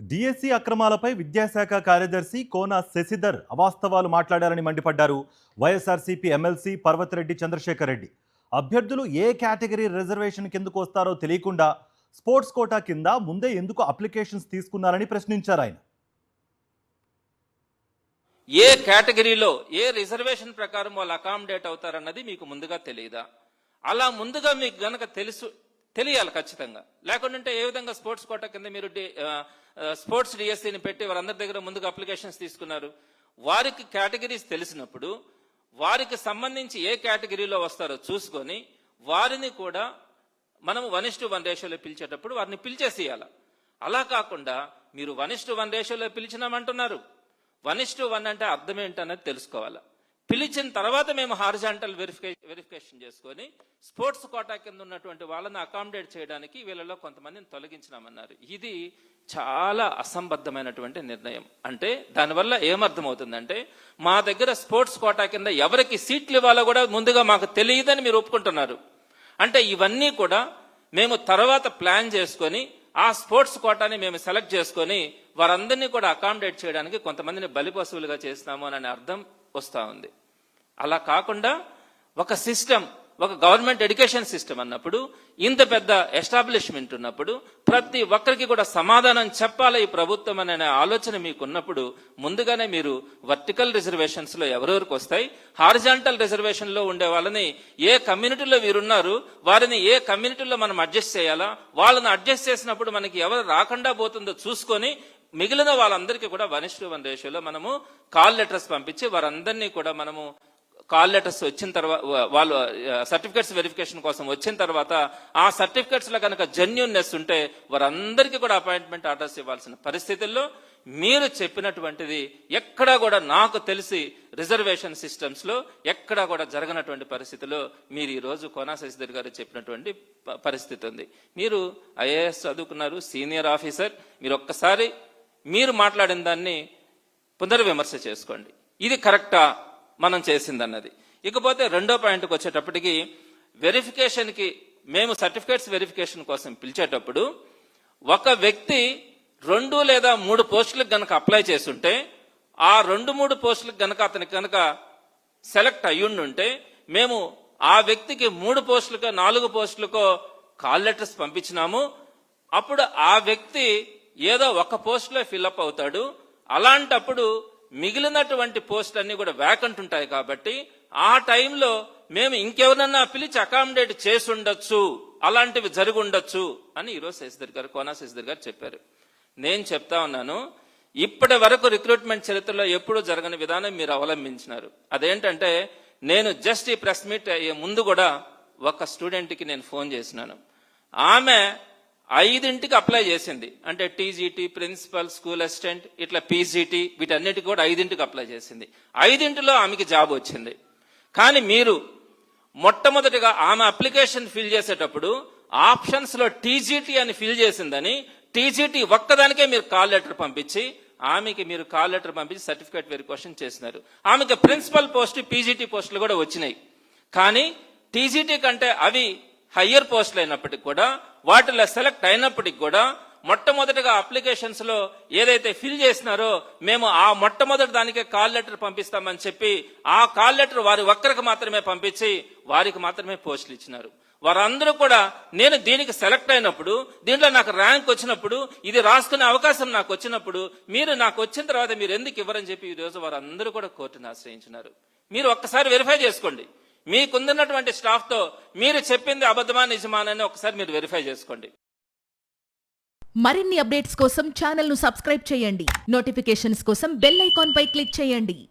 DSC అక్రమాలపై విద్యాశాఖ కార్యదర్శి కోన శశిధర్ అవాస్తవాలు మాట్లాడారని మండిపడ్డారు వైఎస్ఆర్సీపీ ఎమ్మెల్సీ పర్వతిరెడ్డి చంద్రశేఖర్ రెడ్డి. అభ్యర్థులు ఏ కేటగిరీ రిజర్వేషన్ కిందకు వస్తారో తెలియకుండా స్పోర్ట్స్ కోటా కింద ముందే ఎందుకు అప్లికేషన్స్ తీసుకున్నారని ప్రశ్నించారు ఆయన. ఏ కేటగిరీలో ఏ రిజర్వేషన్ ప్రకారం వాళ్ళు అకామిడేట్ అవుతారన్నది మీకు ముందుగా తెలియదా? అలా ముందుగా మీకు గనక తెలియాలి ఖచ్చితంగా. లేకుంటే ఏ విధంగా స్పోర్ట్స్ కోటా కింద మీరు స్పోర్ట్స్ డిఎస్సీని పెట్టి వారందరి దగ్గర ముందుగా అప్లికేషన్స్ తీసుకున్నారు? వారికి కేటగిరీస్ తెలిసినప్పుడు వారికి సంబంధించి ఏ కేటగిరీలో వస్తారో చూసుకొని వారిని కూడా మనం 1:1 రేషియోలో పిలిచేటప్పుడు వారిని పిలిచేసేయాలి. అలా కాకుండా మీరు 1:1 రేషియోలో పిలిచినామంటున్నారు. 1:1 అంటే అర్థం ఏంటన్నది తెలుసుకోవాలి. పిలిచిన తర్వాత మేము హారిజాంటల్ వెరిఫికేషన్ చేసుకొని స్పోర్ట్స్ కోటా కింద ఉన్నటువంటి వాళ్ళని అకామిడేట్ చేయడానికి వీళ్ళలో కొంతమందిని తొలగించినామన్నారు. ఇది చాలా అసంబద్ధమైనటువంటి నిర్ణయం. అంటే దానివల్ల ఏమర్థమవుతుందంటే మా దగ్గర స్పోర్ట్స్ కోటా కింద ఎవరికి సీట్లు ఇవ్వాలో కూడా ముందుగా మాకు తెలియదని మీరు ఒప్పుకుంటున్నారు. అంటే ఇవన్నీ కూడా మేము తర్వాత ప్లాన్ చేసుకొని ఆ స్పోర్ట్స్ కోటాని మేము సెలెక్ట్ చేసుకొని వారందరినీ కూడా అకామిడేట్ చేయడానికి కొంతమందిని బలిపశువులుగా చేస్తాము అనే అర్థం వస్తూ ఉంది. అలా కాకుండా ఒక సిస్టమ్, ఒక గవర్నమెంట్ ఎడ్యుకేషన్ సిస్టమ్ అన్నప్పుడు, ఇంత పెద్ద ఎస్టాబ్లిష్మెంట్ ఉన్నప్పుడు ప్రతి ఒక్కరికి కూడా సమాధానం చెప్పాలి ఈ ప్రభుత్వం అనే ఆలోచన మీకు ఉన్నప్పుడు ముందుగానే మీరు వర్టికల్ రిజర్వేషన్స్ లో ఎవరెవరికి వస్తాయి, హారిజాంటల్ రిజర్వేషన్ లో ఉండే వాళ్ళని ఏ కమ్యూనిటీలో వీరున్నారు వారిని ఏ కమ్యూనిటీలో మనం అడ్జస్ట్ చేయాలా, వాళ్ళని అడ్జస్ట్ చేసినప్పుడు మనకి ఎవరు రాకుండా పోతుందో చూసుకొని మిగిలిన వాళ్ళందరికీ కూడా 1:1 రేషియోలో మనము కాల్ లెటర్స్ పంపించి వారందరినీ కూడా మనము కాల్ లెటర్స్ వచ్చిన తర్వాత వాళ్ళు సర్టిఫికేట్స్ వెరిఫికేషన్ కోసం వచ్చిన తర్వాత ఆ సర్టిఫికేట్స్ లో కనుక జెన్యూన్నెస్ ఉంటే వారందరికీ కూడా అపాయింట్మెంట్ ఆర్డర్స్ ఇవ్వాల్సిన పరిస్థితుల్లో మీరు చెప్పినటువంటిది ఎక్కడా కూడా నాకు తెలిసి రిజర్వేషన్ సిస్టమ్స్ లో ఎక్కడా కూడా జరగనటువంటి పరిస్థితిలో మీరు ఈ రోజు కోన శశిధర్ గారు చెప్పినటువంటి పరిస్థితి ఉంది. మీరు ఐఏఎస్ చదువుకున్నారు, సీనియర్ ఆఫీసర్, మీరు ఒక్కసారి మీరు మాట్లాడిన దాన్ని పునర్విమర్శ చేసుకోండి. ఇది కరెక్టా మనం చేసిందన్నది. ఇకపోతే రెండో పాయింట్కి వచ్చేటప్పటికి వెరిఫికేషన్కి మేము సర్టిఫికేట్స్ వెరిఫికేషన్ కోసం పిలిచేటప్పుడు ఒక వ్యక్తి 2 లేదా 3 పోస్టులకు గనక అప్లై చేస్తుంటే ఆ 2-3 పోస్టులకు గనక అతనికి కనుక సెలెక్ట్ అయ్యుండుంటే మేము ఆ వ్యక్తికి 3 పోస్టులకో 4 పోస్టులకో కాల్ లెటర్స్ పంపించినాము. అప్పుడు ఆ వ్యక్తి ఏదో ఒక పోస్టులో ఫిల్అప్ అవుతాడు. అలాంటప్పుడు మిగిలినటువంటి పోస్టులన్నీ కూడా వ్యాకెంట్ ఉంటాయి కాబట్టి ఆ టైంలో మేము ఇంకెవరన్నా పిలిచి అకామిడేట్ చేసి ఉండొచ్చు, అలాంటివి జరిగి ఉండొచ్చు అని ఈరోజు శశిధర్ గారు, కోన శశిధర్ గారు చెప్పారు. నేను చెప్తా ఉన్నాను, ఇప్పటి వరకు రిక్రూట్మెంట్ చరిత్రలో ఎప్పుడూ జరగని విధానం మీరు అవలంబించినారు. అదేంటంటే నేను జస్ట్ ఈ ప్రెస్ మీట్ అయ్యే ముందు కూడా ఒక స్టూడెంట్కి నేను ఫోన్ చేసినాను. ఆమె 5ంటికి అప్లై చేసింది. అంటే టీజీటీ, ప్రిన్సిపల్, స్కూల్ అసిస్టెంట్, ఇట్లా పీజీటీ, వీటన్నిటికి కూడా 5ంటికి అప్లై చేసింది. 5ంటిలో ఆమెకి జాబ్ వచ్చింది. కానీ మీరు మొట్టమొదటిగా ఆమె అప్లికేషన్ ఫిల్ చేసేటప్పుడు ఆప్షన్స్ లో టీజీటీ అని ఫిల్ చేసిందని టీజీటీ ఒక్కదానికే మీరు కాల్ లెటర్ పంపించి ఆమెకి మీరు కాల్ లెటర్ పంపించి సర్టిఫికేట్ వెరిఫికేషన్ చేసినారు. ఆమెకి ప్రిన్సిపల్ పోస్ట్, పీజీటీ పోస్టులు కూడా వచ్చినాయి. కానీ టీజీటీ కంటే అవి హయ్యర్ పోస్టులు అయినప్పటికీ కూడా వాటిలో సెలెక్ట్ అయినప్పటికీ కూడా మొట్టమొదటిగా అప్లికేషన్స్ లో ఏదైతే ఫిల్ చేసినారో మేము ఆ మొట్టమొదటి దానికే కాల్ లెటర్ పంపిస్తామని చెప్పి ఆ కాల్ లెటర్ వారి ఒక్కరికి మాత్రమే పంపించి వారికి మాత్రమే పోస్టులు ఇచ్చినారు. వారందరూ కూడా నేను దీనికి సెలెక్ట్ అయినప్పుడు, దీంట్లో నాకు ర్యాంక్ వచ్చినప్పుడు, ఇది రాసుకునే అవకాశం నాకు వచ్చినప్పుడు మీరు నాకు వచ్చిన తర్వాత మీరు ఎందుకు ఇవ్వరని చెప్పి ఈ రోజు వారందరూ కూడా కోర్టును ఆశ్రయించినారు. మీరు ఒక్కసారి వెరిఫై చేసుకోండి. మీకున్నటువంటి స్టాఫ్ తో మీరు చెప్పింది అబద్ధమా నిజమా అని ఒకసారి మీరు వెరిఫై చేసుకోండి. మరిన్ని అప్డేట్స్ కోసం ఛానల్ ను సబ్స్క్రైబ్ చేయండి. నోటిఫికేషన్స్ కోసం బెల్ ఐకాన్ పై క్లిక్ చేయండి.